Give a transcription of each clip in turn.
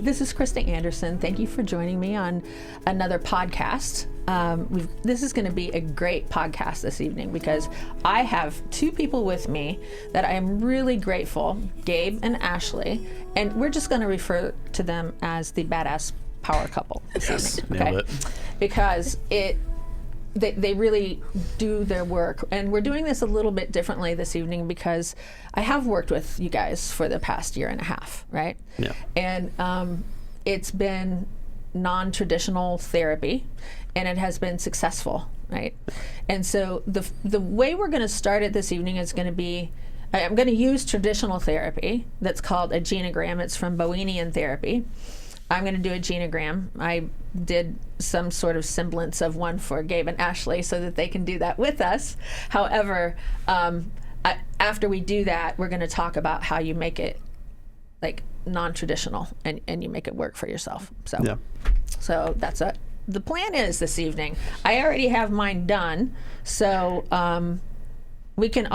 this is Krista Anderson. Thank you for joining me on another podcast. This is going to be a great podcast this evening because I have two people with me that I am really grateful, Gabe and Ashley, and we're just going to refer to them as the badass power couple this evening. Nailed it. Because they really do their work, and we're doing this a little bit differently this evening because I have worked with you guys for the past year and a half, right? Yeah. And it's been non-traditional therapy, and it has been successful, right? And so the way we're going to start it this evening is going to be, I'm going to use traditional therapy that's called a genogram. It's from Bohemian therapy. I'm going to do a genogram. I did some sort of semblance of one for Gabe and Ashley so that they can do that with us. However, after we do that, we're going to talk about how you make it like non-traditional and you make it work for yourself. So that's the plan is this evening. I already have mine done, so we can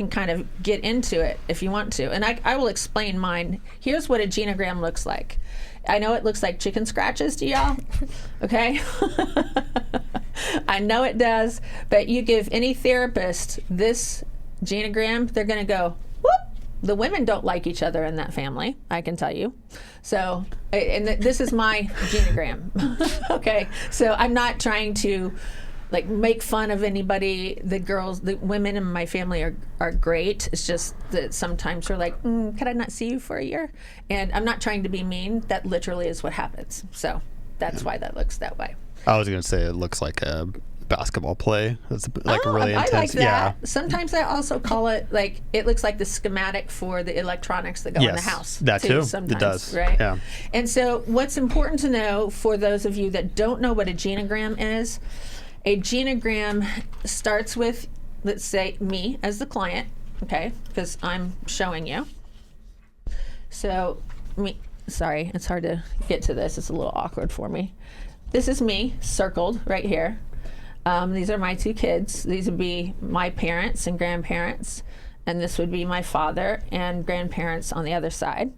kind of get into it if you want to. And I will explain mine. Here's what a genogram looks like. I know it looks like chicken scratches to y'all, okay? I know it does, but you give any therapist this genogram, they're going to go, whoop. The women don't like each other in that family, I can tell you. So, and this is my genogram, okay? So I'm not trying to like make fun of anybody. The women in my family are great. It's just that sometimes we're like, could I not see you for a year? And I'm not trying to be mean. That literally is what happens. So that's why that looks that way. I was going to say it looks like a basketball play. It's like really intense. I like that. Yeah. Sometimes I also call it like, it looks like the schematic for the electronics that go in the house. That too. Sometimes, it does. Right? Yeah. And so what's important to know for those of you that don't know what a genogram is, a genogram starts with, let's say, me as the client, okay, because I'm showing you. So, sorry, it's hard to get to this. It's a little awkward for me. This is me, circled right here. These are my two kids. These would be my parents and grandparents, and this would be my father and grandparents on the other side.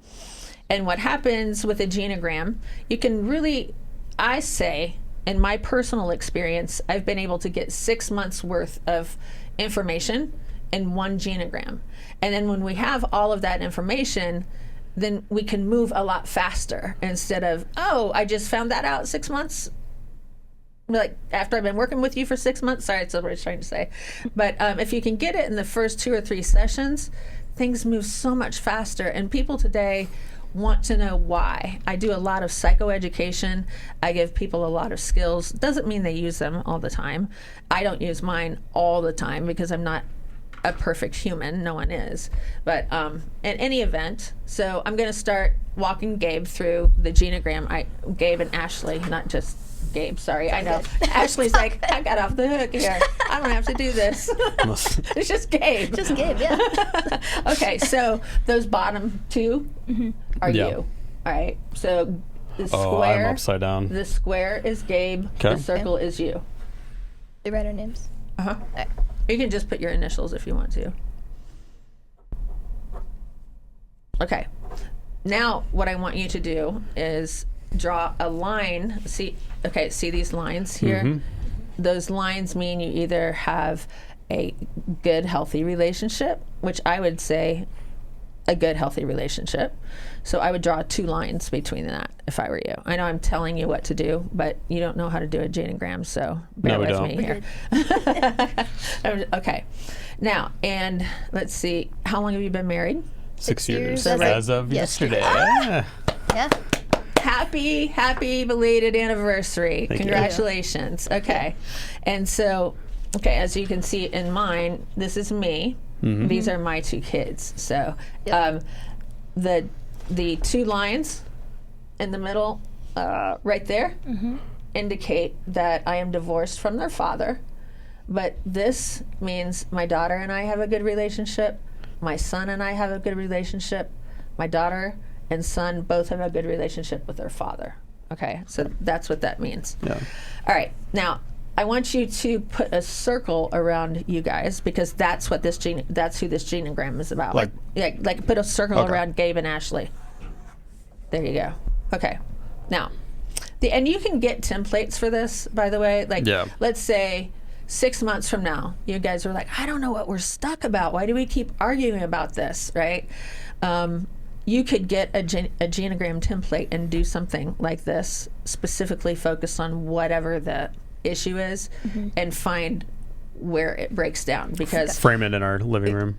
And what happens with a genogram, you can really, I say, in my personal experience, I've been able to get 6 months worth of information in one genogram. And then when we have all of that information, then we can move a lot faster instead of, oh, I just found that out 6 months. Like after I've been working with you for 6 months, sorry, that's what I was trying to say. But if you can get it in the first 2 or 3 sessions, things move so much faster. And people today want to know why. I do a lot of psychoeducation. I give people a lot of skills. Doesn't mean they use them all the time. I don't use mine all the time because I'm not a perfect human. No one is. But in any event, so I'm going to start walking Gabe through the genogram. Gabe and Ashley, not just Gabe, sorry. I know. Ashley's like, I got off the hook here. I don't have to do this. It's just Gabe. Just Gabe, yeah. Okay, so those bottom two are you. All right. So the square. I'm upside down. The square is Gabe. Okay. The circle is you. They write our names. Uh-huh. Right. You can just put your initials if you want to. Okay. Now what I want you to do is draw a line. See these lines here? Those lines mean you either have a good, healthy relationship, which I would say a good, healthy relationship. So I would draw 2 lines between that if I were you. I know I'm telling you what to do, but you don't know how to do a genogram, so bear with me here. Okay. Now, and let's see, how long have you been married? 6 years. years As of yesterday. Yeah. Happy belated anniversary. Thank you. Congratulations. Okay. And so, as you can see in mine, this is me. These are my 2 kids. So the 2 lines in the middle right there indicate that I am divorced from their father. But this means my daughter and I have a good relationship. My son and I have a good relationship. My daughter and son both have a good relationship with their father. Okay, so that's what that means. Yeah. All right, now I want you to put a circle around you guys because that's what that's who this genogram is about. Like put a circle Okay. around Gabe and Ashley. There you go. Okay. Now, and you can get templates for this, by the way. Like, let's say 6 months from now, you guys are like, I don't know what we're stuck about. Why do we keep arguing about this, right? You could get a genogram template and do something like this, specifically focused on whatever the issue is, and find where it breaks down, because frame it in our living room.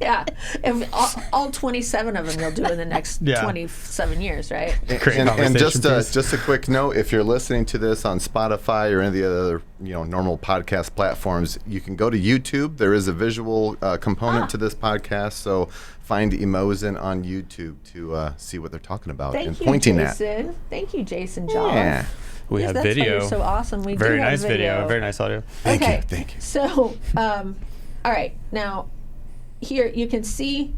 Yeah, if all 27 of them you'll do in the next 27 years, right? And just a quick note: if you're listening to this on Spotify or any of the other normal podcast platforms, you can go to YouTube. There is a visual component to this podcast, so find Emozen on YouTube to see what they're talking about and pointing at. Thank you, Jason. Job. Yeah. We have that's video. Why you're so awesome. We very do have nice video. Very nice audio. Thank you. So, all right. Now, here you can see.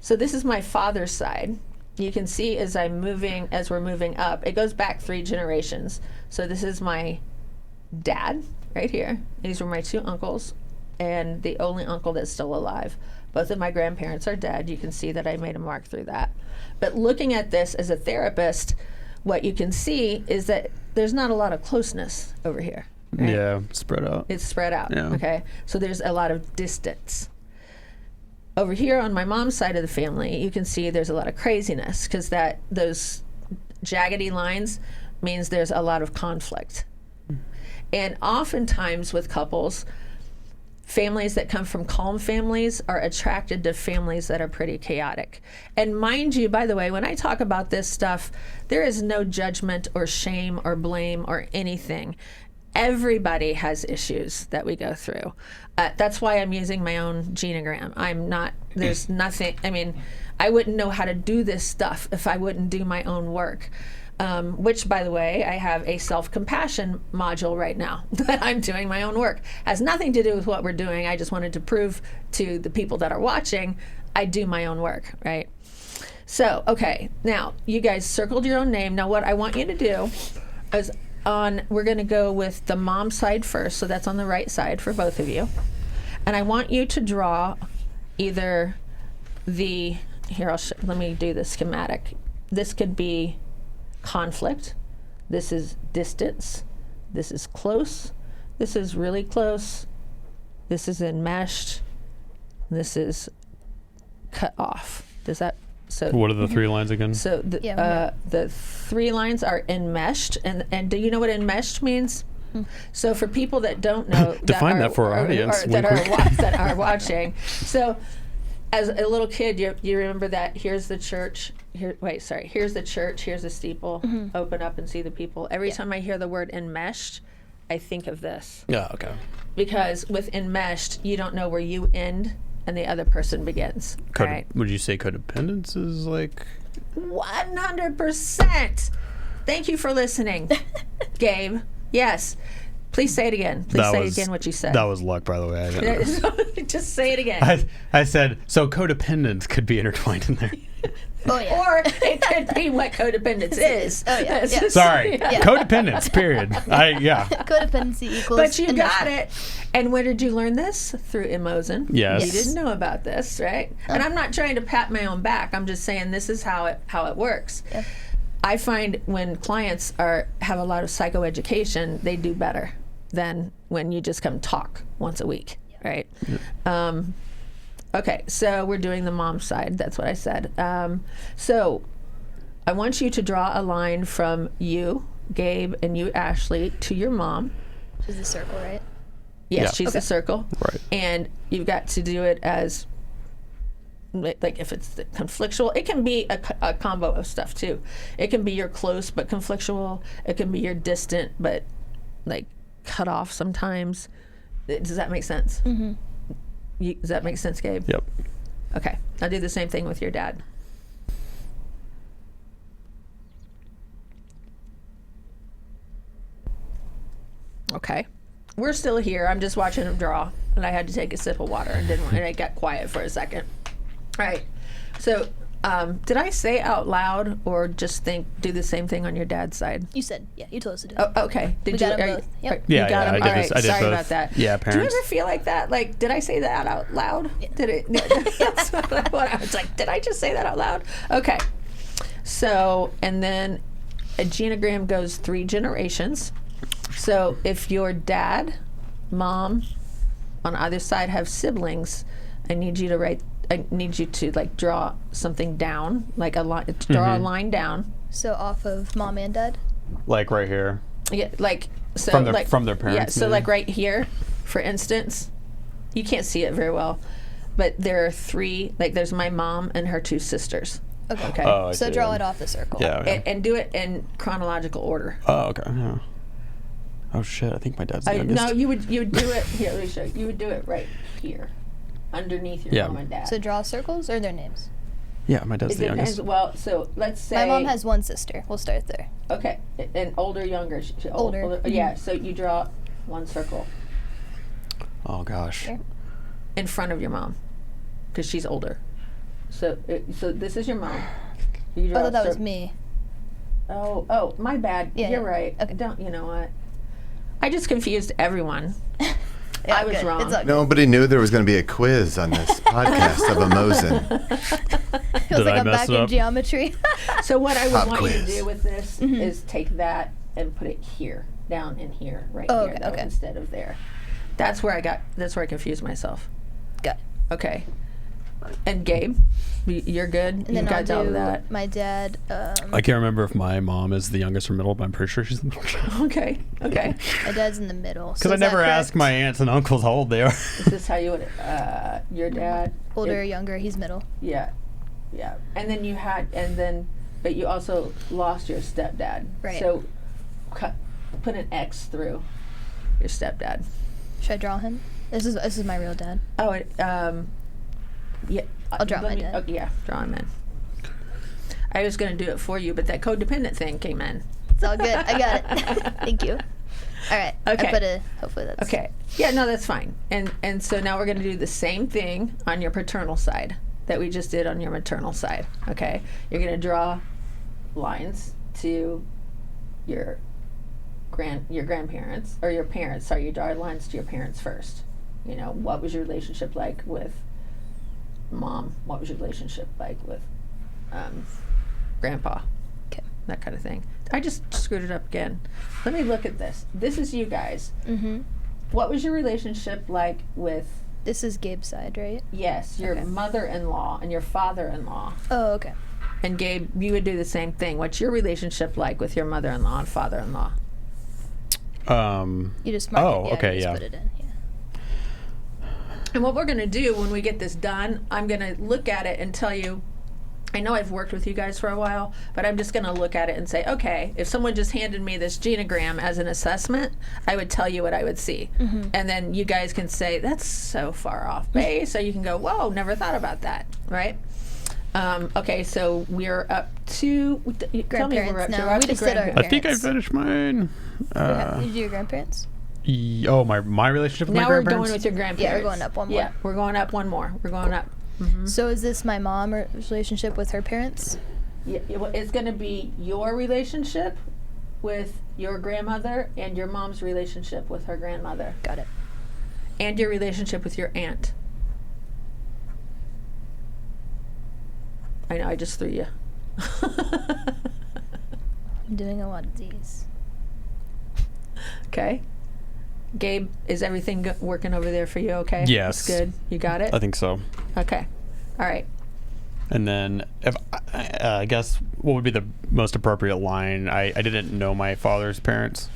So this is my father's side. You can see as we're moving up, it goes back 3 generations. So this is my dad right here. These were my 2 uncles, and the only uncle that's still alive. Both of my grandparents are dead. You can see that I made a mark through that. But looking at this as a therapist, what you can see is that there's not a lot of closeness over here. Right? Yeah, spread out. It's spread out. Yeah. Okay. So there's a lot of distance. Over here on my mom's side of the family, you can see there's a lot of craziness, because those jaggedy lines means there's a lot of conflict. And oftentimes with couples, families that come from calm families are attracted to families that are pretty chaotic. And mind you, by the way, when I talk about this stuff, there is no judgment or shame or blame or anything. Everybody has issues that we go through. That's why I'm using my own genogram. There's nothing, I wouldn't know how to do this stuff if I wouldn't do my own work. Which, by the way, I have a self-compassion module right now that I'm doing my own work. Has nothing to do with what we're doing. I just wanted to prove to the people that are watching, I do my own work, right? So, okay, now you guys circled your own name. Now what I want you to do is we're going to go with the mom side first, so that's on the right side for both of you. And I want you to draw either let me do the schematic. This could be conflict, this is distance, this is close, this is really close, this is enmeshed, this is cut off. What are the 3 lines again? So the 3 lines are enmeshed, and do you know what enmeshed means? So for people that don't know, define that for our audience that are watching. So as a little kid, you remember that here's the church. Here's the church. Here's the steeple. Open up and see the people. Every time I hear the word enmeshed, I think of this. Yeah. Okay. Because with enmeshed, you don't know where you end and the other person begins. Right? Would you say codependence is like 100%? Thank you for listening, Gabe. Yes. Please say it again. Say again what you said. That was luck, by the way. Just say it again. I said, so codependence could be intertwined in there. Oh, yeah. Or it could be what codependence is. Oh, yeah. Sorry. Yeah. Codependence, period. Codependency equals But you got it. And where did you learn this? Through Emozen. Yes. You didn't know about this, right? And I'm not trying to pat my own back. I'm just saying this is how it works. Yeah. I find when clients have a lot of psychoeducation, they do better than when you just come talk once a week, right? Yeah. Okay, so we're doing the mom side. That's what I said. So I want you to draw a line from you, Gabe, and you, Ashley, to your mom. She's the circle, right? Yes, she's the circle. Right. And you've got to do it as, like, if it's conflictual, it can be a combo of stuff too. It can be your close but conflictual. It can be your distant but like cut off sometimes. Does that make sense? Mm-hmm. Does that make sense, Gabe? Yep. Okay. I'll do the same thing with your dad. Okay. We're still here. I'm just watching him draw, and I had to take a sip of water and I got quiet for a second. All right. So, did I say out loud or just do the same thing on your dad's side? You said, yeah, you told us to do it. Oh, okay. Did you? Both. Yep. Yeah, you got I him? did All right. I did Sorry both. about that. Yeah, parents. Do you ever feel like that? Like, did I say that out loud? Yeah. Did it? That's what I was like, did I just say that out loud? Okay. So, and then a genogram goes 3 generations. So if your dad, mom, on either side have siblings, I need you to like draw something down, like a line, draw a line down. So off of mom and dad? Like right here. Yeah, like so From their parents. Yeah, so maybe? like right here, for instance, you can't see it very well, but there are 3. Like there's my mom and her 2 sisters. Okay. Oh, I So see. draw it off the circle. Yeah. Okay. And do it in chronological order. Oh, okay. Yeah. Oh shit! I think my dad's the youngest. No, you would do it here. Let me show you. You would do it right here, underneath your mom and dad. So draw circles or their names? Yeah, my dad's It the depends. youngest. Well, so let's say My mom has 1 sister. We'll start there. okay, and older, younger. Older. Mm-hmm. Yeah. So you draw 1 circle Oh gosh. Here. in front of your mom, because she's older. So so this is your mom. You I draw thought that a was cir- me. Oh, my bad. Yeah, You're yeah. right. Okay. Don't you know what? I just confused everyone. Yeah, I was good. wrong. It's all good. Nobody knew there was going to be a quiz on this podcast of Emozen. It was Did like I I'm mess back it in up? geometry. So what I would Pop want you to quiz. do with this is take that and put it here, down in here, right Oh, here, okay, though, okay. instead of there. That's where I confused myself. Got it. Okay. And Gabe, you're good. And You then got I'll all do of that. my dad. I can't remember if my mom is the youngest or middle, but I'm pretty sure she's the middle. Okay. Okay. My dad's in the middle. Because I never ask my aunts and uncles how old they are. This is how you would. Your dad. Older or younger? He's middle. Yeah. Yeah. And then but you also lost your stepdad. Right. So, put an X through your stepdad. Should I draw him? This is my real dad. Oh, yeah. I'll draw my dad. Oh, yeah, draw him in. I was going to do it for you, but that codependent thing came in. It's all good. I got it. Thank you. All right. Okay. Hopefully that's Okay. Yeah, no, that's fine. And so now we're going to do the same thing on your paternal side that we just did on your maternal side. Okay. You're going to draw lines to your grandparents or your parents. Sorry, you draw lines to your parents first. You know, what was your relationship like with mom? What was your relationship like with grandpa? Okay. That kind of thing. I just screwed it up again. Let me look at this. This is you guys. Mm-hmm. What was your relationship like with, This is Gabe's side, right? yes, your Okay. mother-in-law and your father-in-law? Oh, okay. And Gabe, you would do the same thing. What's your relationship like with your mother-in-law and father-in-law? You just mark Oh, it. Yeah, okay, you just yeah. put it in. Yeah. And what we're going to do when we get this done, I'm going to look at it and tell you, I know I've worked with you guys for a while, but I'm just going to look at it and say, okay, if someone just handed me this genogram as an assessment, I would tell you what I would see. Mm-hmm. And then you guys can say, that's so far off base. So you can go, whoa, never thought about that, right? Okay, so we're up to, tell me where we're up to. Grandparents, no, We're up we to just did our- I think I Parents. finished mine. Did you do your grandparents? My relationship with Now my we're grandparents? going with your grandparents. Yeah, we're going up one more. Yeah, we're going up one more. We're going up. So is this my mom's relationship with her parents? Yeah, it's going to be your relationship with your grandmother and your mom's relationship with her grandmother Got it. and your relationship with your aunt. I know, I just threw you. I'm doing a lot of these. Okay. Gabe, is everything working over there for you okay? Yes. It's good. You got it? I think so. Okay. All right. And then, if I guess, what would be the most appropriate line? I didn't know my father's parents.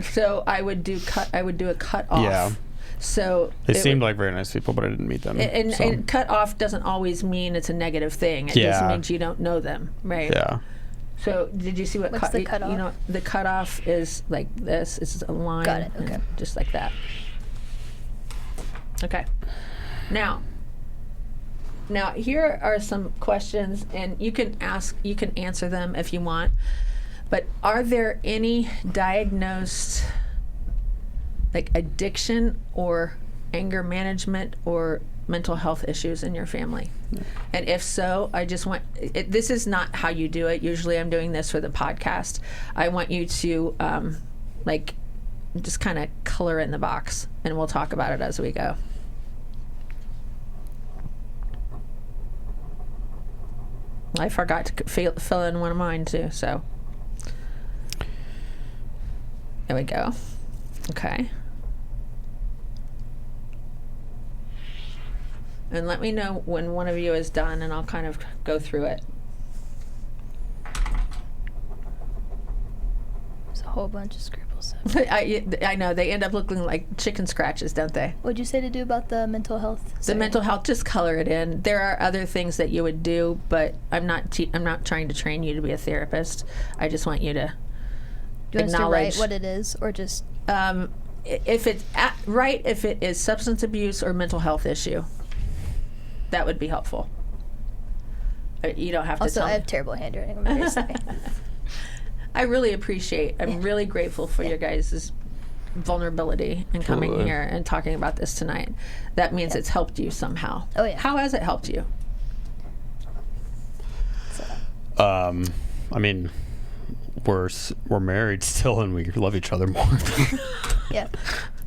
So I would do a cut off. Yeah. So They it seemed would- like very nice people, but I didn't meet them. and, so. and cut off doesn't always mean it's a negative thing. It just Yeah. means you don't know them, right? Yeah. So did you see what What's the cutoff? You know, the cutoff is like this. It's a line. Got it, okay. and just like that. Okay. Now here are some questions, and you can answer them if you want. But are there any diagnosed like addiction or anger management or mental health issues in your family? And if so, I just want this is not how you do it. Usually I'm doing this for the podcast. I want you to like just kind of color in the box, and we'll talk about it as we go. I forgot to fill in one of mine too, so. There we go. Okay. And let me know when one of you is done, and I'll kind of go through it. There's a whole bunch of scribbles. I know, they end up looking like chicken scratches, don't they? What'd you say to do about the mental health? The mental health, just color it in. There are other things that you would do, but I'm not trying to train you to be a therapist. I just want you to Do you want us to acknowledge write what it is, or just... if it's if it is substance abuse or mental health issue. That would be helpful. You don't have to Also, tell I have terrible handwriting. I'm very sorry. I really appreciate, I'm really grateful for your guys' vulnerability and coming Totally. here and talking about this tonight. That means it's helped you somehow. Oh, yeah. How has it helped you? I mean, we're married still, and we love each other more. Yeah.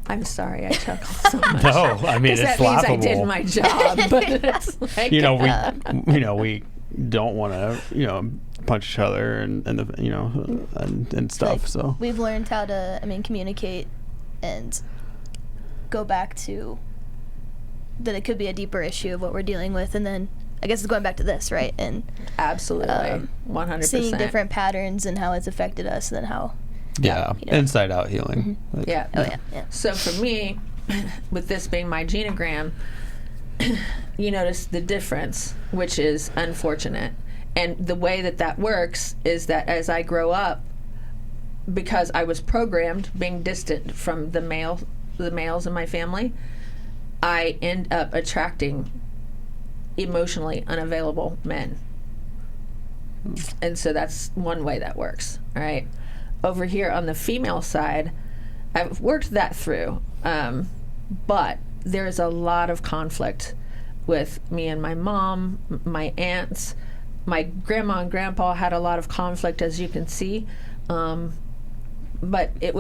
I'm sorry, I chuckle so much. No, I mean, it's That means laughable. I did my job, but it's like, we don't want to, punch each other and stuff. Like, So we've learned how to, communicate and go back to that it could be a deeper issue of what we're dealing with, and then I guess it's going back to this, right? And absolutely, 100%. seeing different patterns and how it's affected us, and then how. inside out healing. Like, Yeah. Oh yeah. So for me, with this being my genogram, you notice the difference, which is unfortunate. And the way that works is that as I grow up, because I was programmed being distant from the males in my family, I end up attracting emotionally unavailable men. And so that's one way that works, all right? Over here on the female side, I've worked that through, but there's a lot of conflict with me and my mom, my aunts. My grandma and grandpa had a lot of conflict, as you can see, but it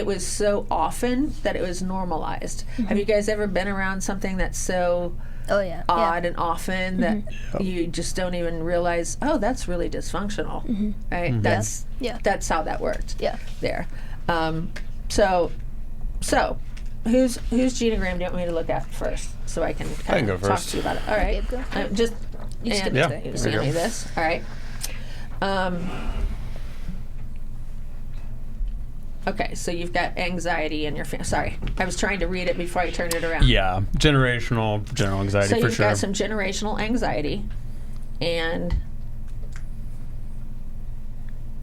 was so often that it was normalized. Have you guys ever been around something that's so odd and often that you just don't even realize, oh, that's really dysfunctional, right? Mm-hmm. That's how that worked. Yeah. There. So whose genogram do you want me to look at first, so I can I can kind go of talk first. to you about it? All right. Gabe, go. Just You skip and Yeah, you there see you any go. of this? All right. Okay, so you've got anxiety in your family. Sorry, I was trying to read it before I turned it around. Yeah, general anxiety So for you've sure. got some generational anxiety, and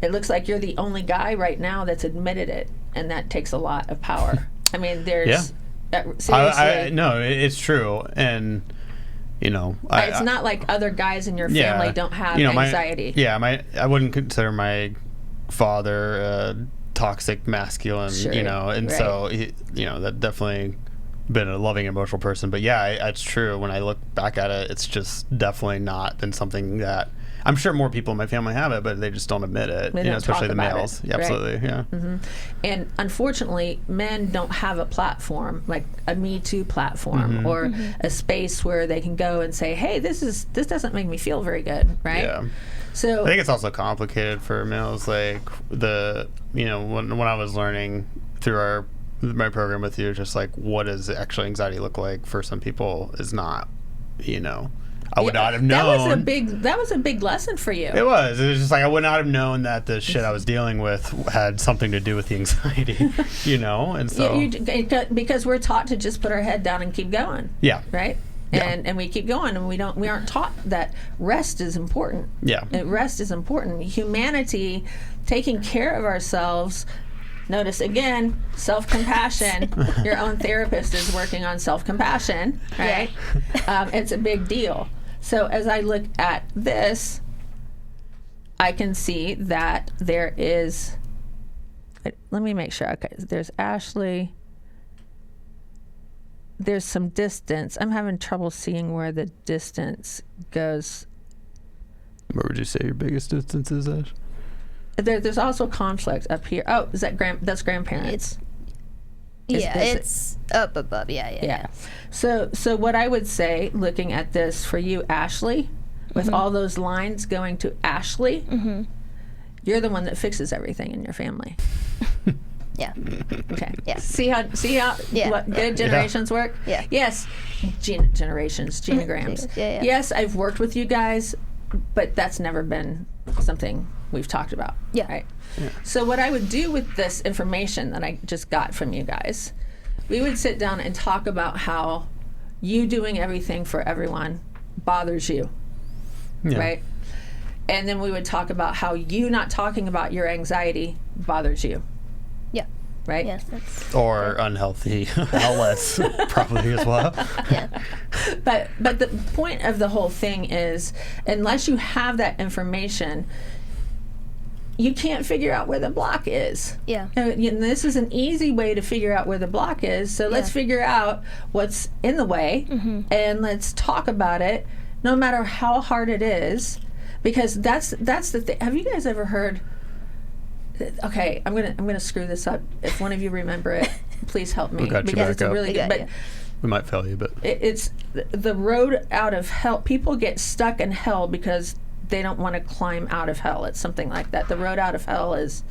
it looks like you're the only guy right now that's admitted it, and that takes a lot of power. I mean, there's seriously. No, it's true, and it's not like other guys in your family don't have anxiety. I wouldn't consider my father toxic masculine, Sure, and right. so that definitely been a loving emotional person. But yeah, it's true. When I look back at it, it's just definitely not been something that I'm sure more people in my family have it, but they just don't admit it. They don't especially talk the about males. it, Yeah, right? absolutely. Yeah. Mm-hmm. And unfortunately, men don't have a platform like a Me Too platform or a space where they can go and say, "Hey, this doesn't make me feel very good," right? Yeah. So I think it's also complicated for males. Like when I was learning through my program with you, just like what does actually anxiety look like for some people is not, I would not have known. That was a big lesson for you. It was just like I would not have known that the shit I was dealing with had something to do with the anxiety, and so because we're taught to just put our head down and keep going. yeah, Right. Yeah. And we keep going, and we aren't taught that rest is important. yeah, Rest is important. Humanity, taking care of ourselves. Notice again, self-compassion. Your own therapist is working on self-compassion, right? It's a big deal. So as I look at this, I can see that there is. Let me make sure. Okay, there's Ashley. There's some distance. I'm having trouble seeing where the distance goes. What would you say your biggest distance is, Ash? There's also conflict up here. Oh, is that that's grandparents? It's up above. Yeah. So what I would say, looking at this for you, Ashley, with all those lines going to Ashley, you're the one that fixes everything in your family. Yeah. Okay. Yeah. See how Yeah. what good generations work? Yeah. Yes. Generations, genograms. Yeah. Yes, I've worked with you guys, but that's never been something we've talked about. Yeah. Right. So what I would do with this information that I just got from you guys, we would sit down and talk about how you doing everything for everyone bothers you. Yeah. Right? And then we would talk about how you not talking about your anxiety bothers you. Yeah. Right? Yes. That's, Or unhealthy outlets, probably as well. yeah. But the point of the whole thing is, unless you have that information, you can't figure out where the block is. Yeah. And this is an easy way to figure out where the block is. So let's figure out what's in the way, and let's talk about it, no matter how hard it is, because that's the thing. Have you guys ever heard? Okay, I'm gonna screw this up. If one of you remember it, please help me. We got you because back it's a up. really We good. got But you. We might fail you, but it's the road out of hell. People get stuck in hell because they don't want to climb out of hell. It's something like that. The road out of hell is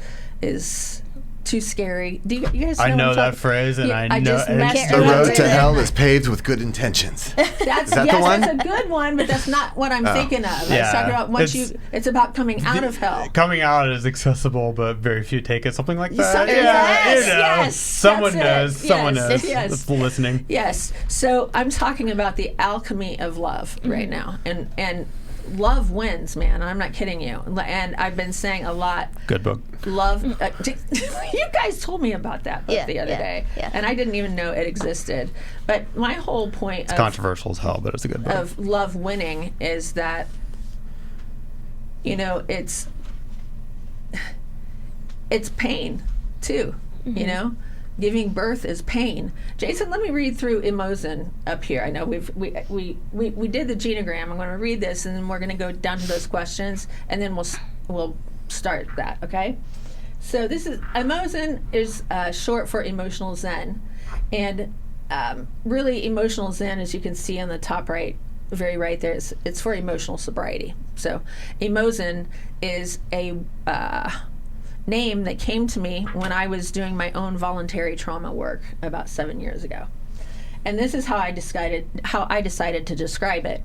too scary. Do you guys know I what know I'm that talking- phrase, and Yeah, I I know just and messed it's it The up. road to Yeah. hell is paved with good intentions. That's that the one? That's a good one, but that's not what I'm thinking of. I was Yeah. talking about it's about coming out of hell. Coming out is accessible, but very few take it. Something like that. Something- Yeah, yes, you know. yes, Someone that's knows. it. Someone Yes, knows. yes. That's listening. Yes. So I'm talking about the alchemy of love right now, and love wins, man. I'm not kidding you. And I've been saying a lot. Good book. Love. You guys told me about that book Yeah, the other yeah, day, yeah. and I didn't even know it existed. But my whole point Controversial as hell, but it's a good book. of love winning is that, it's pain too. Giving birth is pain. Jason, let me read through Emozen up here. I know we did the genogram. I'm going to read this, and then we're going to go down to those questions, and then we'll start that. Okay. So this is Emozen is short for emotional Zen, and really emotional Zen, as you can see on the top right, very right there, it's for emotional sobriety. So Emozen is a name that came to me when I was doing my own voluntary trauma work about 7 years ago. And this is how I decided to describe it.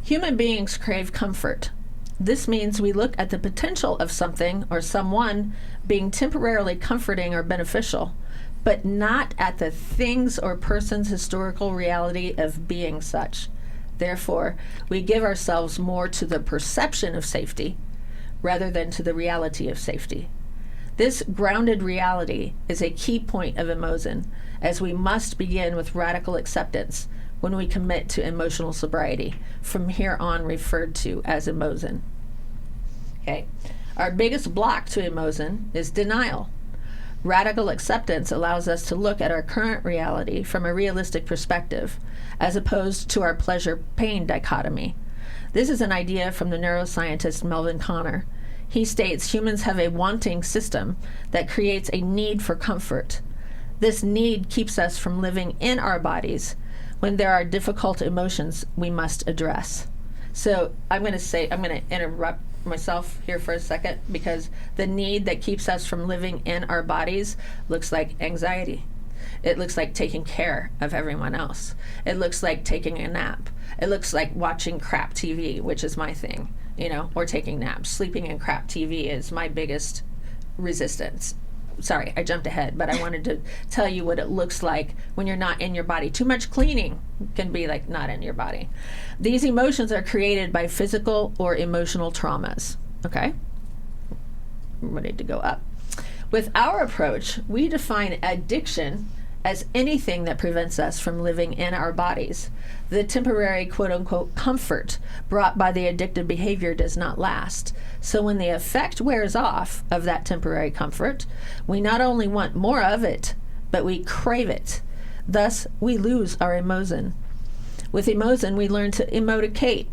Human beings crave comfort. This means we look at the potential of something or someone being temporarily comforting or beneficial, but not at the things or person's historical reality of being such. Therefore, we give ourselves more to the perception of safety rather than to the reality of safety. This grounded reality is a key point of Emozen, as we must begin with radical acceptance when we commit to emotional sobriety, from here on referred to as Emozen. Okay. Our biggest block to Emozen is denial. Radical acceptance allows us to look at our current reality from a realistic perspective, as opposed to our pleasure-pain dichotomy. This is an idea from the neuroscientist Melvin Konner. He states humans have a wanting system that creates a need for comfort. This need keeps us from living in our bodies when there are difficult emotions we must address. So I'm going to interrupt myself here for a second, because the need that keeps us from living in our bodies looks like anxiety. It looks like taking care of everyone else. It looks like taking a nap. It looks like watching crap TV, which is my thing, or taking naps. Sleeping in crap TV is my biggest resistance. Sorry, I jumped ahead, but I wanted to tell you what it looks like when you're not in your body. Too much cleaning can be like not in your body. These emotions are created by physical or emotional traumas. Okay? I'm ready to go up. With our approach, we define addiction as anything that prevents us from living in our bodies. The temporary quote-unquote comfort brought by the addictive behavior does not last. So when the effect wears off of that temporary comfort, we not only want more of it, but we crave it. Thus, we lose our Emozen. With Emozen, we learn to emoticate,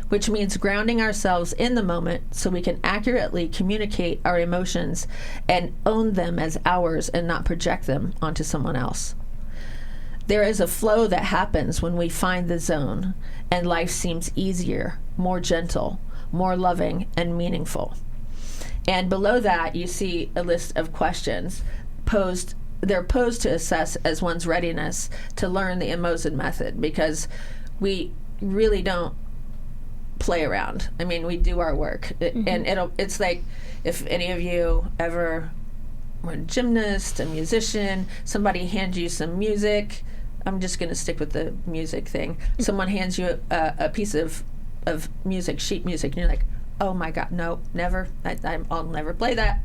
which means grounding ourselves in the moment so we can accurately communicate our emotions and own them as ours and not project them onto someone else. There is a flow that happens when we find the zone, and life seems easier, more gentle, more loving, and meaningful. And below that, you see a list of questions posed. They're posed to assess as one's readiness to learn the Imogen method, because we really don't play around. I mean, we do our work, and it's like if any of you ever were a gymnast, a musician, somebody hands you some music. I'm just going to stick with the music thing. Someone hands you a piece of music, sheet music, and you're like, oh my God, no, never. I'll never play that.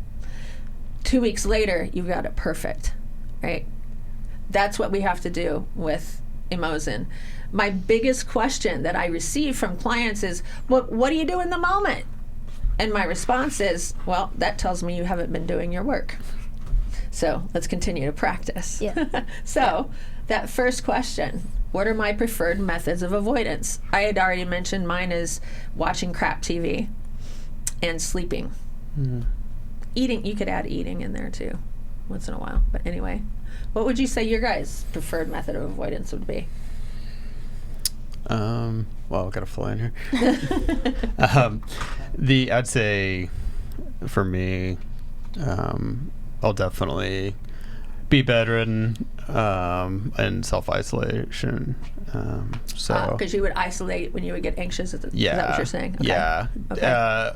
2 weeks later, you got it perfect, right? That's what we have to do with Imogen. My biggest question that I receive from clients is, what do you do in the moment? And my response is, well, that tells me you haven't been doing your work. So let's continue to practice. Yeah. So that first question, what are my preferred methods of avoidance? I had already mentioned mine is watching crap TV and sleeping. Eating, you could add eating in there too, once in a while. But anyway, what would you say your guys' preferred method of avoidance would be? Well, I've got a fly in here. I'd say for me, I'll definitely be bedridden and self-isolation. Because you would isolate when you would get anxious. Is that what you're saying? Okay. Yeah. Okay.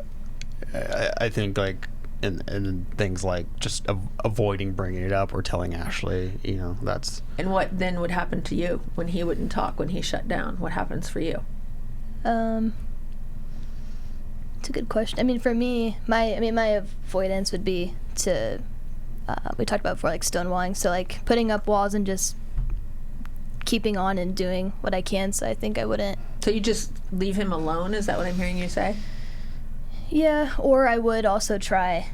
I think like in things like just avoiding bringing it up or telling Ashley, that's. And what then would happen to you when he wouldn't talk, when he shut down? What happens for you? It's a good question. I mean, for me, my avoidance would be to, we talked about before, like stonewalling. So like putting up walls and just keeping on and doing what I can. So I think I wouldn't. So you just leave him alone? Is that what I'm hearing you say? Yeah, or I would also try.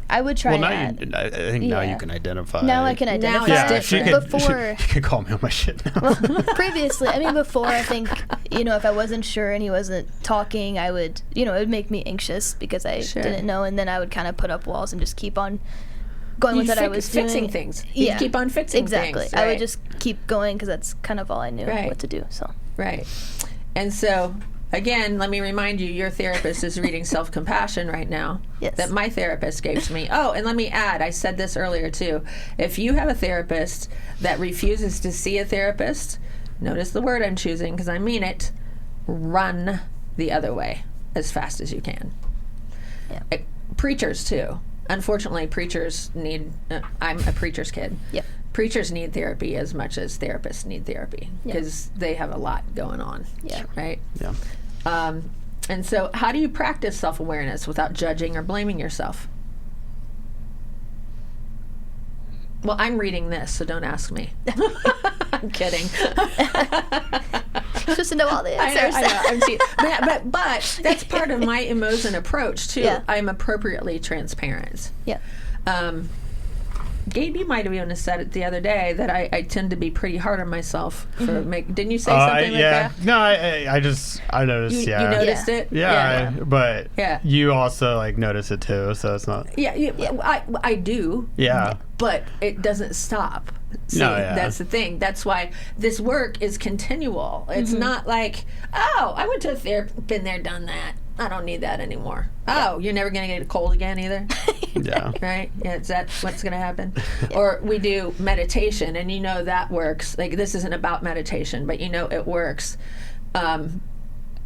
I would try. Well, I think now you can identify. Now I can identify. Now it's different. Before, you can call me on my shit now. Well, previously, I mean, before, I think, if I wasn't sure and he wasn't talking, I would, it would make me anxious because I didn't know, and then I would kind of put up walls and just keep on going with what I was doing. Fixing things. You keep on fixing things. Exactly. Right? I would just keep going because that's kind of all I knew what to do. So. Right. And so, again, let me remind you, your therapist is reading Self-Compassion right now. Yes. That my therapist gave to me. Oh, and let me add, I said this earlier too. If you have a therapist that refuses to see a therapist, notice the word I'm choosing because I mean it, run the other way as fast as you can. Yeah. Preachers too. Unfortunately, preachers need, I'm a preacher's kid. Yep. Preachers need therapy as much as therapists need therapy because they have a lot going on. Yeah. Right? Yeah. And so how do you practice self-awareness without judging or blaming yourself? Well, I'm reading this, so don't ask me. I'm kidding. Just to know all the answers. I know. But that's part of my Imogen approach, too. Yeah. I'm appropriately transparent. Yeah. Gabe, you might have even said it the other day that I tend to be pretty hard on myself for didn't you say something like that? No, I noticed. You noticed it? But you also like notice it too, so it's not. I do. Yeah. But it doesn't stop. See, that's the thing. That's why this work is continual. It's not like, oh, I went to a therapist, been there, done that. I don't need that anymore. Oh, you're never going to get a cold again either? Yeah. Right? Yeah, is that what's going to happen? Or we do meditation, and that works. Like, this isn't about meditation, but it works. And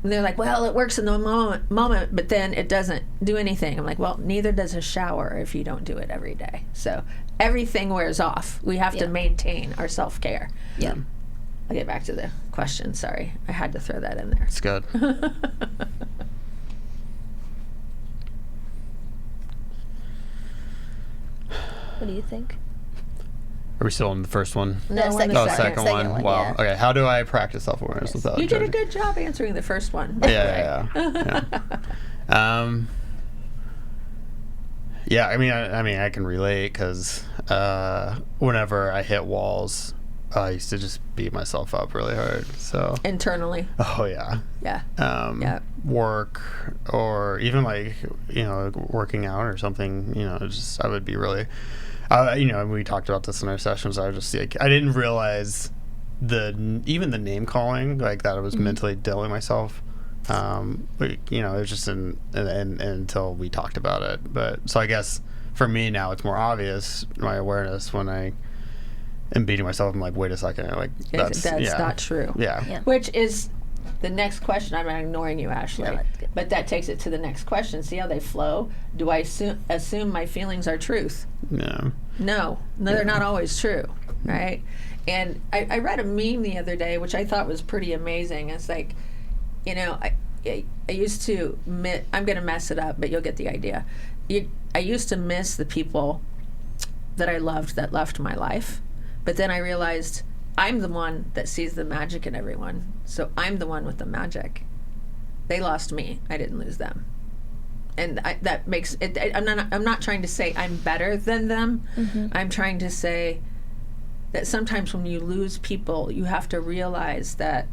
they're like, well, it works in the moment, but then it doesn't do anything. I'm like, well, neither does a shower if you don't do it every day. So everything wears off. We have to maintain our self-care. Yeah. I'll get back to the question. Sorry. I had to throw that in there. It's good. What do you think? Are we still on the first one? No, second one. Wow. Yeah. Okay. How do I practice self-awareness without? You did a good job answering the first one. Yeah. Yeah. I mean, I can relate because whenever I hit walls, I used to just beat myself up really hard. So internally. Oh yeah. Yeah. Work or even like working out or something. Just I would be really. We talked about this in our sessions. I was just like, I didn't realize even the name calling, like that I was mentally dealing myself. It was just until we talked about it. But so I guess for me now it's more obvious, my awareness, when I am beating myself. I'm like, wait a second, like that's not true. Yeah. Which is the next question. I'm not ignoring you, Ashley, No, that's good. but that takes it to the next question. See how they flow? Do I assume my feelings are truth? No, they're not always true, right? And I read a meme the other day, which I thought was pretty amazing. It's like, I used to I'm going to mess it up, but you'll get the idea. I used to miss the people that I loved that left my life, but then I realized I'm the one that sees the magic in everyone, so I'm the one with the magic. They lost me. I didn't lose them. And that makes it. I'm not trying to say I'm better than them. Mm-hmm. I'm trying to say that sometimes when you lose people, you have to realize that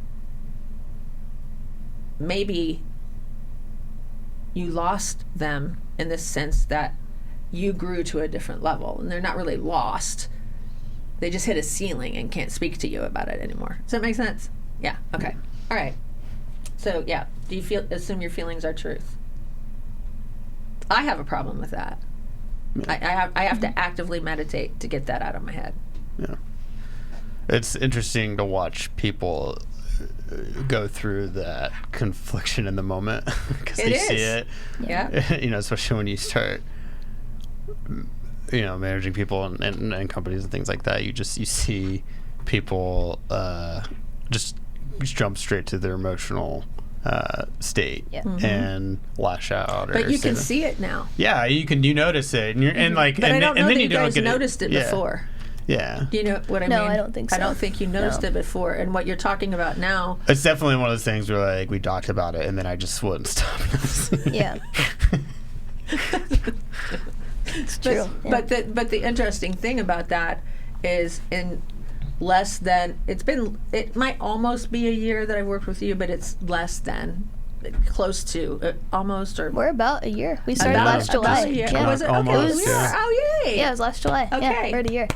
maybe you lost them in the sense that you grew to a different level, and they're not really lost. They just hit a ceiling and can't speak to you about it anymore. Does that make sense? Yeah. Okay. All right. So yeah, do you assume your feelings are truth? I have a problem with that. I have to actively meditate to get that out of my head. Yeah. It's interesting to watch people go through that confliction in the moment because they see it. Yeah. Especially when you start, managing people and companies and things like that. You see people just jump straight to their emotional state and lash out. But you can see it now. Yeah, you notice it, and like, but I don't know and then that you guys don't get noticed it before. Yeah. Do you know what I mean? No, I don't think so. I don't think you noticed it before. And what you're talking about now... It's definitely one of those things where, like, we talked about it, and then I just wouldn't stop. Yeah. It's true. But the interesting thing about that is in less than... It might almost be a year that I've worked with you, but it's less than... close to almost, or we're about a year. We started last July. About a year. Yeah. Was it? Almost, Okay. yeah. Oh yay! Yeah, it was last July. Okay. Yeah, we're at a year.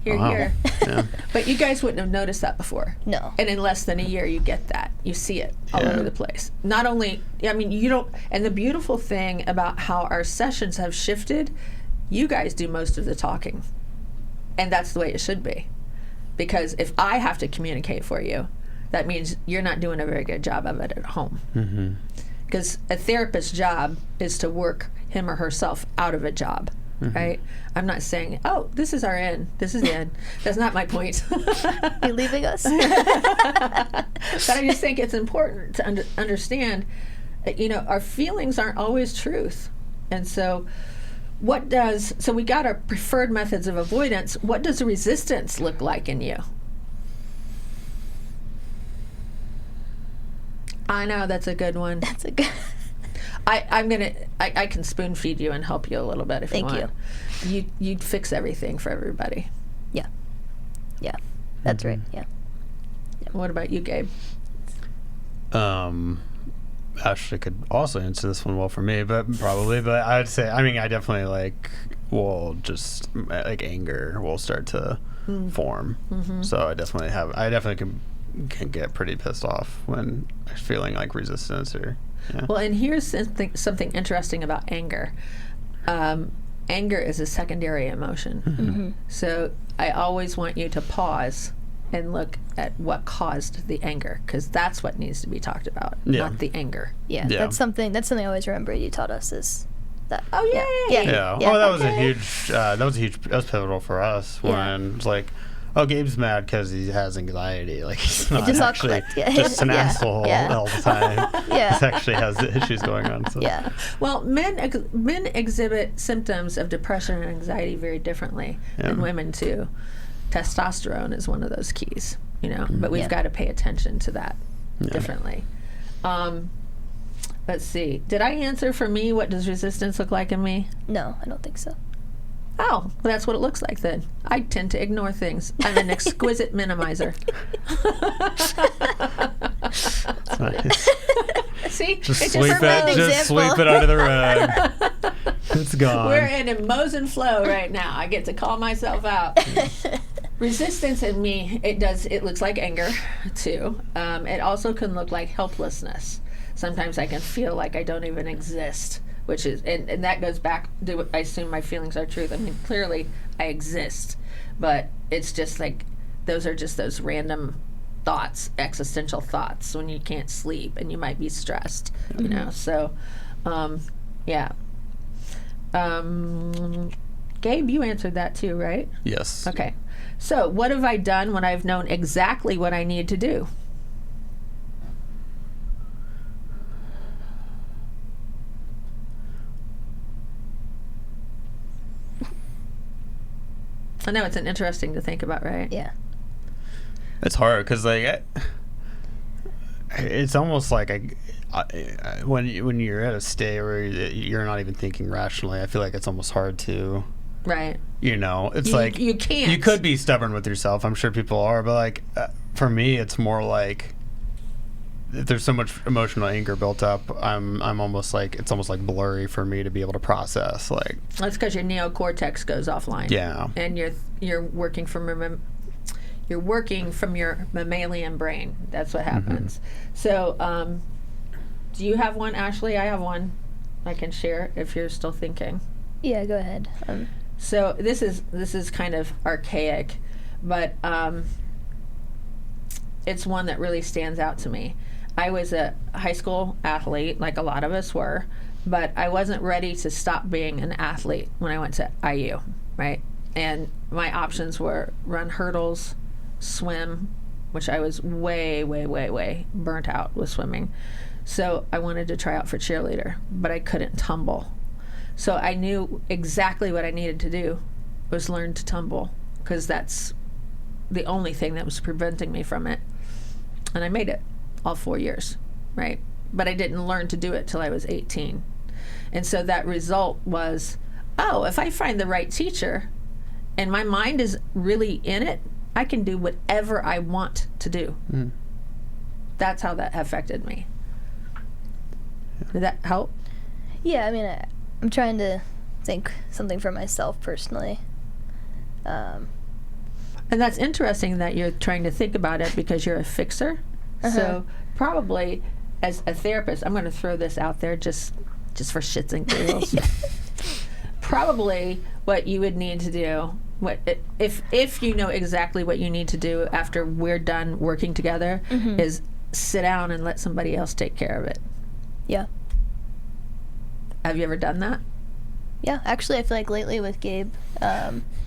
Here. Yeah. But you guys wouldn't have noticed that before. No. And in less than a year, you get that. You see it all over the place. Not only, you don't. And the beautiful thing about how our sessions have shifted, you guys do most of the talking, and that's the way it should be. Because if I have to communicate for you, that means you're not doing a very good job of it at home. Mm-hmm. Because a therapist's job is to work him or herself out of a job, right? I'm not saying, oh, this is our end. This is the end. That's not my point. You leaving us? But I just think it's important to understand that, our feelings aren't always truth. And so so we got our preferred methods of avoidance. What does resistance look like in you? I know, that's a good one. That's a good... I can spoon feed you and help you a little bit if you want. Thank you. You'd fix everything for everybody. Yeah. Yeah. That's right. Yeah. What about you, Gabe? Ashley could also answer this one well for me, but I would say, I definitely anger will start to form. Mm-hmm. So I definitely can get pretty pissed off when I'm feeling like resistance or Well, and here's something interesting about anger. Anger is a secondary emotion. Mm-hmm. So I always want you to pause and look at what caused the anger, because that's what needs to be talked about, not the anger. Yeah, that's something I always remember you taught us is that. Oh, yay! Yeah. Oh, that was a huge, that was pivotal for us when it's like, oh, Gabe's mad because he has anxiety. Like, he's not just actually just an asshole all the time. He actually has issues going on. So. Yeah. Well, men exhibit symptoms of depression and anxiety very differently than women too. Testosterone is one of those keys, but we've got to pay attention to that differently. Let's see. Did I answer for me? What does resistance look like in me? No, I don't think so. Oh, well, that's what it looks like then. I tend to ignore things. I'm an exquisite minimizer. That's nice. See? Just sweep it under the rug. It's gone. We're in a Mosin flow right now. I get to call myself out. Resistance in me, it looks like anger too. It also can look like helplessness. Sometimes I can feel like I don't even exist, which is, and that goes back to, I assume my feelings are truth. I mean, clearly I exist, but it's just like, those are just those random thoughts, existential thoughts when you can't sleep and you might be stressed, you know, so, yeah. Gabe, you answered that too, right? Yes. Okay. So, what have I done when I've known exactly what I need to do? I know it's an interesting to think about, right? Yeah. It's hard because like it's almost like when you're at a state where you're not even thinking rationally, I feel like it's almost hard to, Right. you know, it's You- like you can't. You could be stubborn with yourself. I'm sure people are, but like for me, it's more like if there's so much emotional anger built up, I'm almost like, it's almost like blurry for me to be able to process. Like That's because your neocortex goes offline. Yeah. And you're working from your mammalian brain. That's what happens. So, do you have one, Ashley? I have one I can share if you're still thinking. Yeah, go ahead. So this is kind of archaic, but it's one that really stands out to me. I was a high school athlete, like a lot of us were, but I wasn't ready to stop being an athlete when I went to IU, right? And my options were run hurdles, swim, which I was way, way, way, way burnt out with swimming. So I wanted to try out for cheerleader, but I couldn't tumble. So I knew exactly what I needed to do was learn to tumble, because that's the only thing that was preventing me from it. And I made it all 4 years, right? But I didn't learn to do it till I was 18. And so that result was, oh, if I find the right teacher and my mind is really in it, I can do whatever I want to do. That's how that affected me. Did that help? Yeah, I mean, I'm trying to think something for myself personally. And that's interesting that you're trying to think about it because you're a fixer. So probably as a therapist, I'm going to throw this out there just for shits and giggles. Probably what you would need to do, if you know exactly what you need to do after we're done working together, is sit down and let somebody else take care of it. Yeah. Have you ever done that? Yeah, actually, I feel like lately with Gabe,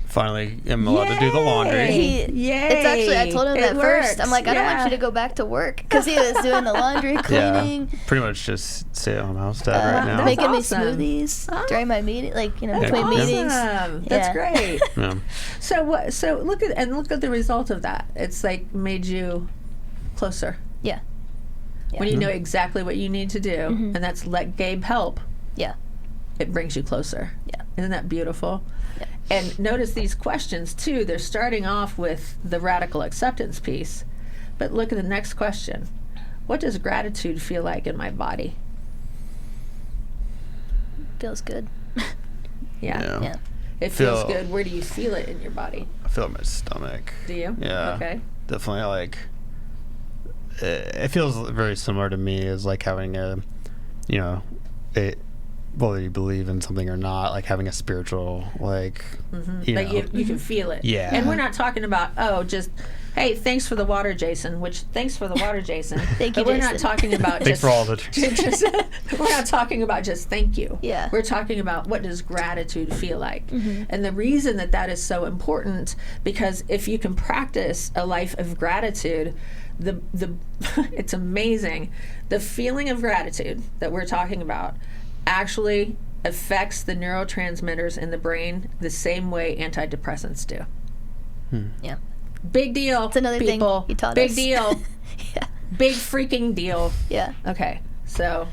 finally am allowed to do the laundry. it's actually, I told him It at first, works. I'm like, I don't want Yeah. you to go back to work, because he was doing the laundry, cleaning, Pretty much just stay at home house dad right now. That's making awesome. me smoothies during my meeting, like, you know, That's between awesome. meetings. That's Yeah. great. Yeah. So look at the result of that. It's like made you closer. Yeah. When you know exactly what you need to do, and that's let Gabe help, Yeah. it brings you closer. Yeah. Isn't that beautiful? Yeah. And notice these questions too, they're starting off with the radical acceptance piece. But look at the next question. What does gratitude feel like in my body? Feels good. Yeah. Yeah. It feels Feel- good. Where do you feel it in your body? I feel it in my stomach. Do you? Yeah. Okay. Definitely like it feels very similar to me as like having a, you know, whether you believe in something or not, like having a spiritual, like, you Like know. you can feel it. Yeah. And we're not talking about, just, hey, thanks for the water, Jason, thanks for the water, Jason. Thank you, But we're not Jason. talking about Thanks just, for all the we're not talking about just thank you. Yeah. We're talking about what does gratitude feel like. And the reason that is so important, because if you can practice a life of gratitude, the it's amazing. The feeling of gratitude that we're talking about actually affects the neurotransmitters in the brain the same way antidepressants do. Yeah. Big deal. That's another thing people. he taught Big us. deal. Yeah. Big freaking deal. Yeah. Okay, so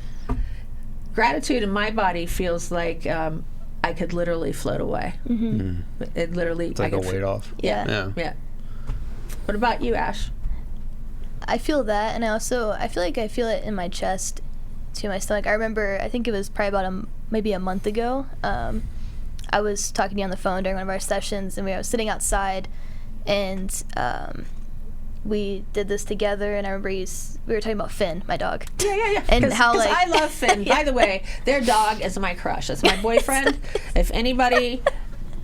gratitude in my body feels like I could literally float away. It literally. It's like I a could weight off. Yeah. Yeah. Yeah. What about you, Ash? I feel that, and I feel like I feel it in my chest, to my stomach. I remember, I think it was probably about maybe a month ago. I was talking to you on the phone during one of our sessions, and I was sitting outside, and we did this together, and I remember we were talking about Finn, my dog. Yeah. And how, like, I love Finn. By the way, their dog is my crush. It's my boyfriend. If anybody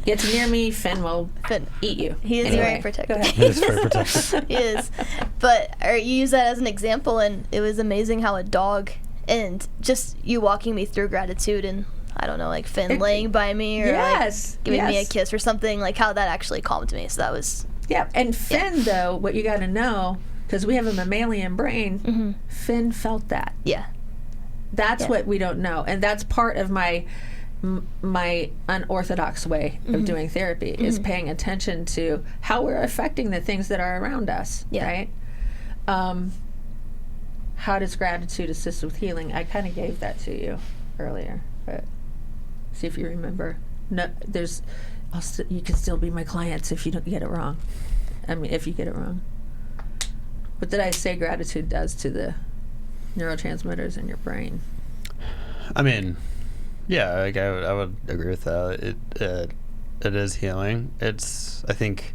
gets near me, Finn will eat you. He is very protective. He is very protective. He is. But you use that as an example, and it was amazing how a dog, and just you walking me through gratitude, and I don't know, like Finn laying by me or like giving me a kiss or something, like how that actually calmed me. So that was... Yeah, and Finn, though, what you got to know, because we have a mammalian brain, Finn felt that. Yeah. That's what we don't know. And that's part of my unorthodox way of doing therapy, is paying attention to how we're affecting the things that are around us, right? How does gratitude assist with healing? I kind of gave that to you earlier, but see if you remember. No, you can still be my clients if you don't get it wrong. I mean, if you get it wrong. What did I say gratitude does to the neurotransmitters in your brain? I mean, yeah, like I would agree with that. It is healing. It's, I think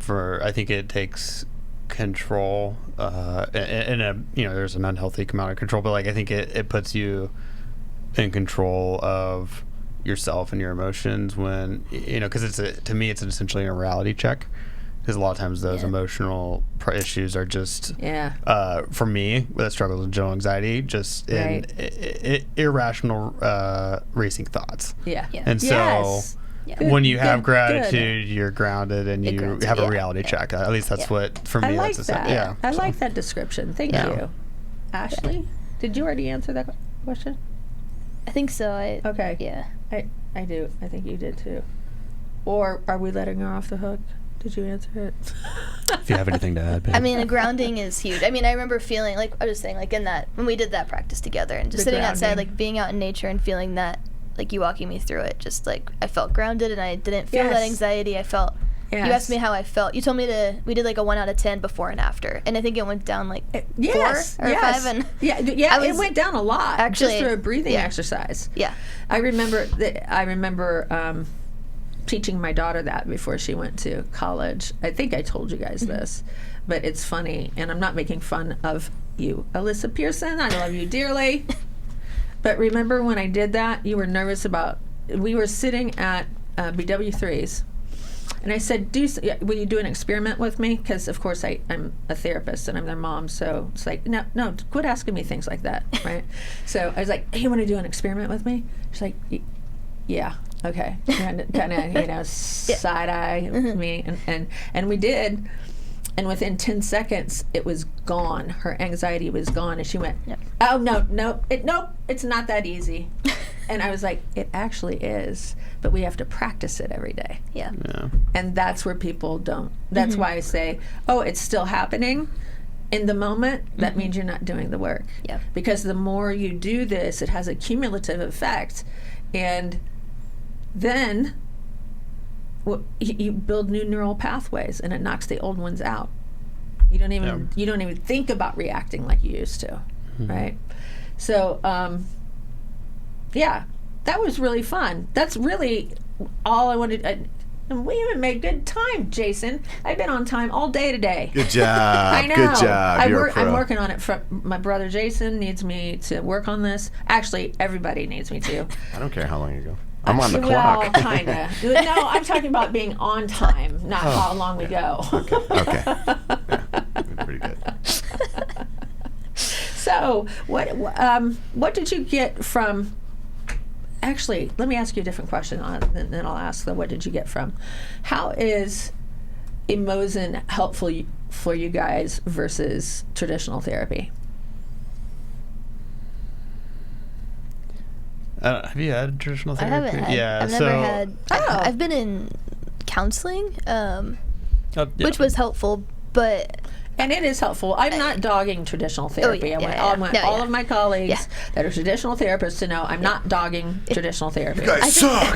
it takes control, in a, there's an unhealthy amount of control, but like I think it puts you in control of yourself and your emotions when, because to me it's essentially a reality check, because a lot of times those emotional issues are just for me with a struggle with general anxiety, just irrational racing thoughts. And so when you have gratitude, you're grounded and you have a reality check. At least that's what, for me, I like that's that. I like that description. Thank you. Ashley, did you already answer that question? I think so. I do. I think you did too. Or are we letting her off the hook? Did you answer it? If you have anything to add, babe. I mean, the grounding is huge. I mean, I remember feeling, like, I was saying, like, in that, when we did that practice together, and just sitting outside, like, being out in nature and feeling that, like, you walking me through it, just, like, I felt grounded, and I didn't feel that anxiety. I felt... You asked me how I felt. You told me we did like a 1 out of 10 before and after, and I think it went down like 4 or 5. And it went down a lot, actually, just through a breathing exercise. Yeah, I remember teaching my daughter that before she went to college. I think I told you guys this, but it's funny, and I'm not making fun of you, Alyssa Pearson. I love you dearly. But remember when I did that, you were nervous about. We were sitting at BW3's. And I said, will you do an experiment with me? Because, of course, I'm a therapist and I'm their mom. So it's like, no, quit asking me things like that, right? So I was like, hey, you want to do an experiment with me? She's like, yeah, okay. Kind of side-eye me. And we did. And within 10 seconds, it was gone. Her anxiety was gone. And she went, oh, no, it's not that easy. And I was like, it actually is, but we have to practice it every day. Yeah. And that's where people don't. That's why I say, oh, it's still happening in the moment. That means you're not doing the work. Yeah. Because the more you do this, it has a cumulative effect. And then you build new neural pathways, and it knocks the old ones out. You don't even think about reacting like you used to, right? So, that was really fun. That's really all I wanted. And we even made good time, Jason. I've been on time all day today. Good job. I know. Good job. You're a pro. I'm working on it. My brother Jason needs me to work on this. Actually, everybody needs me to. I don't care how long you go. I'm on the clock. Well, kind of. No, I'm talking about being on time, not how long we go. Okay. Yeah, pretty good. So, what did you get from... Actually, let me ask you a different question, and then I'll ask what did you get from. How is Emozen helpful for you guys versus traditional therapy? Have you had traditional therapy? I haven't had. I've never had. I've been in counseling, which was helpful, but... And it is helpful. I'm not dogging traditional therapy. I want all of my colleagues that are traditional therapists to know I'm not dogging traditional therapy. You guys suck.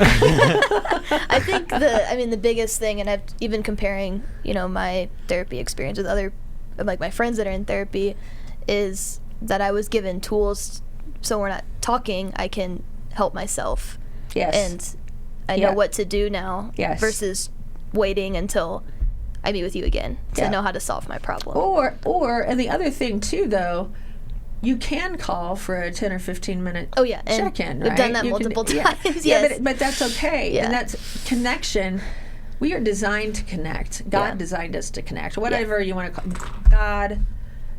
I think the biggest thing, and I've even comparing, my therapy experience with other, like my friends that are in therapy, is that I was given tools, so we're not talking, I can help myself. Yes. And I know what to do now. Yes. Versus waiting until I meet with you again to Yeah. know how to solve my problem. And the other thing too, though, you can call for a 10 or 15 minute Oh, yeah, and check-in, we've right? done that You can- multiple yeah. times, Yeah, yes. but that's okay. Yeah. And that's connection. We are designed to connect. God Yeah. designed us to connect. Whatever you want to call God,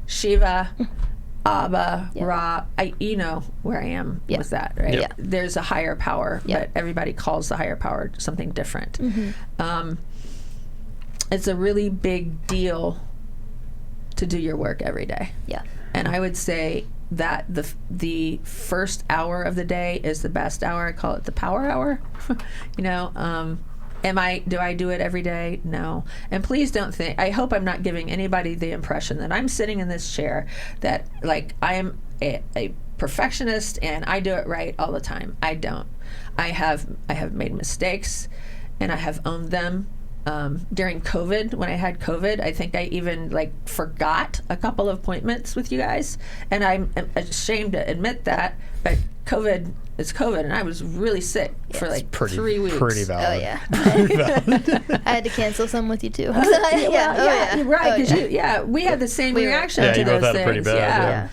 Shiva, Abba, Yeah. Ra. You know where I am Yeah. with that, right? Yeah. There's a higher power, Yeah. but everybody calls the higher power something different. Mm-hmm. It's a really big deal to do your work every day. Yeah. And I would say that the first hour of the day is the best hour. I call it the power hour. You know, do I do it every day? No. And please don't think, I hope I'm not giving anybody the impression that I'm sitting in this chair that like I am a perfectionist and I do it right all the time. I don't. I have made mistakes and I have owned them. During COVID, when I had COVID, I think I even like forgot a couple of appointments with you guys, and I'm ashamed to admit that. But COVID is COVID, and I was really sick for like 3 weeks. Pretty valid. Oh, yeah. Pretty valid. I had to cancel some with you, too. Right, because Oh, we had the same We were- reaction Yeah, to you both those had it things. pretty bad,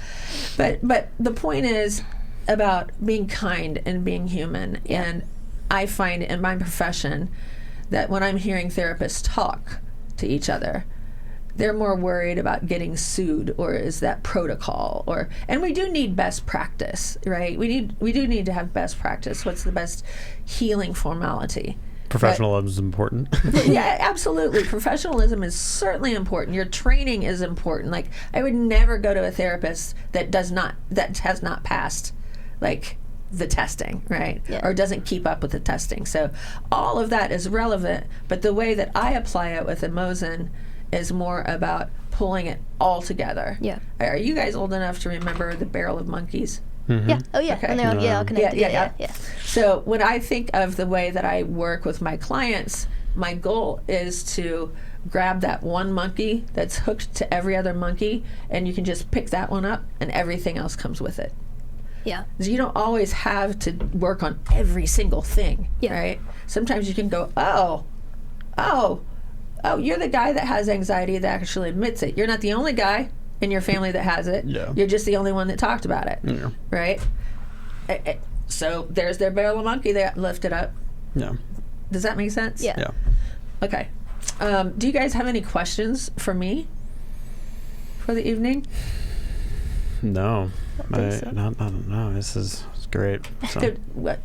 yeah. But the point is about being kind and being human, and I find in my profession that when I'm hearing therapists talk to each other, they're more worried about getting sued, or is that protocol, and we do need best practice, right? We do need to have best practice. What's the best healing formality? Professionalism is important. Yeah, absolutely. Professionalism is certainly important. Your training is important. Like, I would never go to a therapist that has not passed, like, the testing, right? Yeah. Or doesn't keep up with the testing. So all of that is relevant, but the way that I apply it with Ep7 is more about pulling it all together. Yeah. Are you guys old enough to remember the barrel of monkeys? Yeah. Oh, yeah. Okay. And they're all connected. Yeah. So when I think of the way that I work with my clients, my goal is to grab that one monkey that's hooked to every other monkey, and you can just pick that one up, and everything else comes with it. Yeah. You don't always have to work on every single thing, Yeah. right? Sometimes you can go, oh, you're the guy that has anxiety that actually admits it. You're not the only guy in your family that has it. Yeah. You're just the only one that talked about it, Yeah. right? So there's their barrel of monkey that lifted up. Yeah. Does that make sense? Yeah. Yeah. Okay. Do you guys have any questions for me for the evening? No. think so. No. This is great. So, What?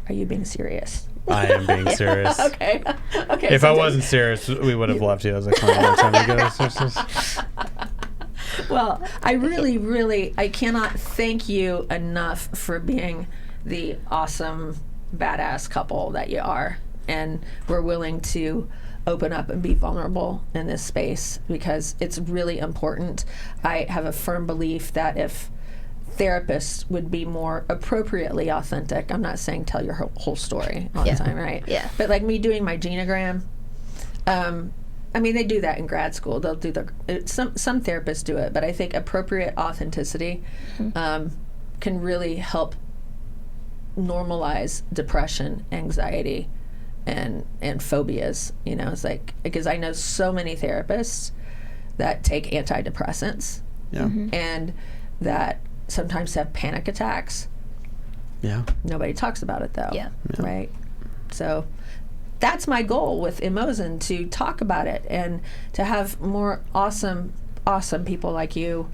Are you being serious? I am being serious. Okay. Okay. If so I wasn't serious, we would have left you as a client a long time ago. Well, I really, I cannot thank you enough for being the awesome, badass couple that you are. And we're willing to open up and be vulnerable in this space because it's really important. I have a firm belief that if therapists would be more appropriately authentic, I'm not saying tell your whole story all Yeah. the time, right? Yeah. But like me doing my Genogram, I mean, they do that in grad school. They'll do some therapists do it, but I think appropriate authenticity can really help normalize depression, anxiety, and phobias. You know, it's like, because I know so many therapists that take antidepressants Yeah. and that sometimes have panic attacks. Yeah. Nobody talks about it though. Yeah. Right. So that's my goal with Ep7, to talk about it and to have more awesome people like you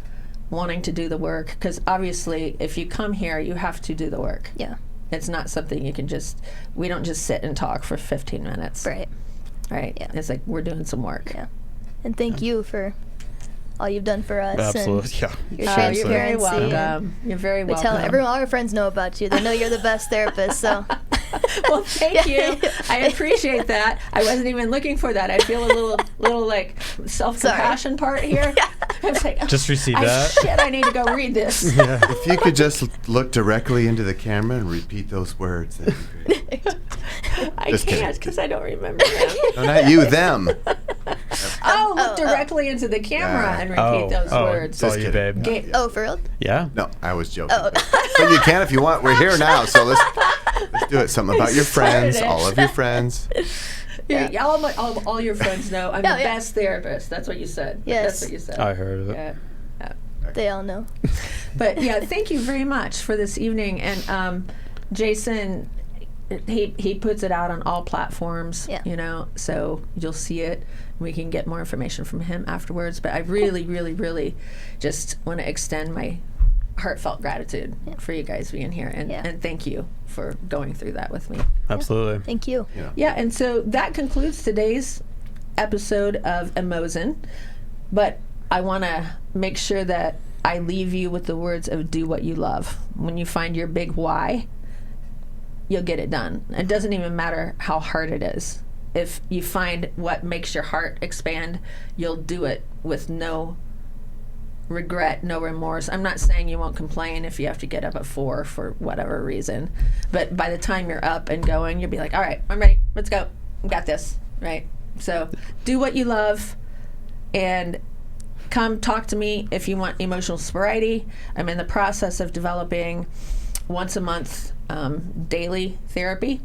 wanting to do the work. Because obviously, if you come here, you have to do the work. Yeah. It's not something you can we don't just sit and talk for 15 minutes. Right. Right. Yeah. It's like we're doing some work. Yeah. And thank you for all you've done for us. Absolutely. Yeah. And your You're transparency. very welcome. and You're very We welcome. tell all our friends know about you. They know you're the best therapist. So Well, thank you. I appreciate that. I wasn't even looking for that. I feel a little like self-compassion part here. I was like, Just receive that. Shit, I need to go read this. If you could just look directly into the camera and repeat those words, that'd be great. I Just kidding. can't because I don't remember them. No, not you, them. Look directly into the camera and repeat those words. It's all Just you, kidding. babe. oh, for real? Yeah. No, I was joking. Oh. But you can if you want. We're here now, so let's do it. Something about your started friends, it. all of your friends. Yeah, all your friends know I'm Yeah, the yeah. best therapist. That's what you said. Yes. That's what you said. I heard of it. Yeah. Yeah. They all know. But yeah, thank you very much for this evening. And Jason, he puts it out on all platforms, Yeah. you know, so you'll see it. We can get more information from him afterwards. But I really, really, really just want to extend my heartfelt gratitude for you guys being here. And thank you for going through that with me. Absolutely. Thank you. Yeah, and so that concludes today's episode of Emozen. But I want to make sure that I leave you with the words of do what you love. When you find your big why, you'll get it done. It doesn't even matter how hard it is. If you find what makes your heart expand, you'll do it with no regret, no remorse. I'm not saying you won't complain if you have to get up at 4 for whatever reason. But by the time you're up and going, you'll be like, all right, I'm ready. Let's go. We got this, right? So do what you love and come talk to me if you want emotional sobriety. I'm in the process of developing once a month daily therapy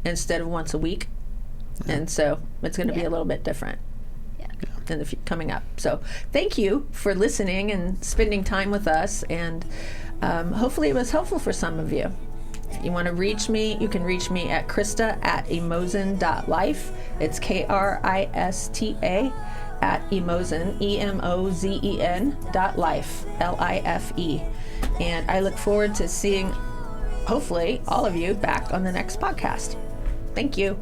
instead of once a week. And so it's going to be a little bit different in the coming up. So thank you for listening and spending time with us. And hopefully it was helpful for some of you. If you want to reach me, you can reach me at Krista@emozen.life. It's Krista at Emozen, EMOZEN.life, LIFE. And I look forward to seeing, hopefully, all of you back on the next podcast. Thank you.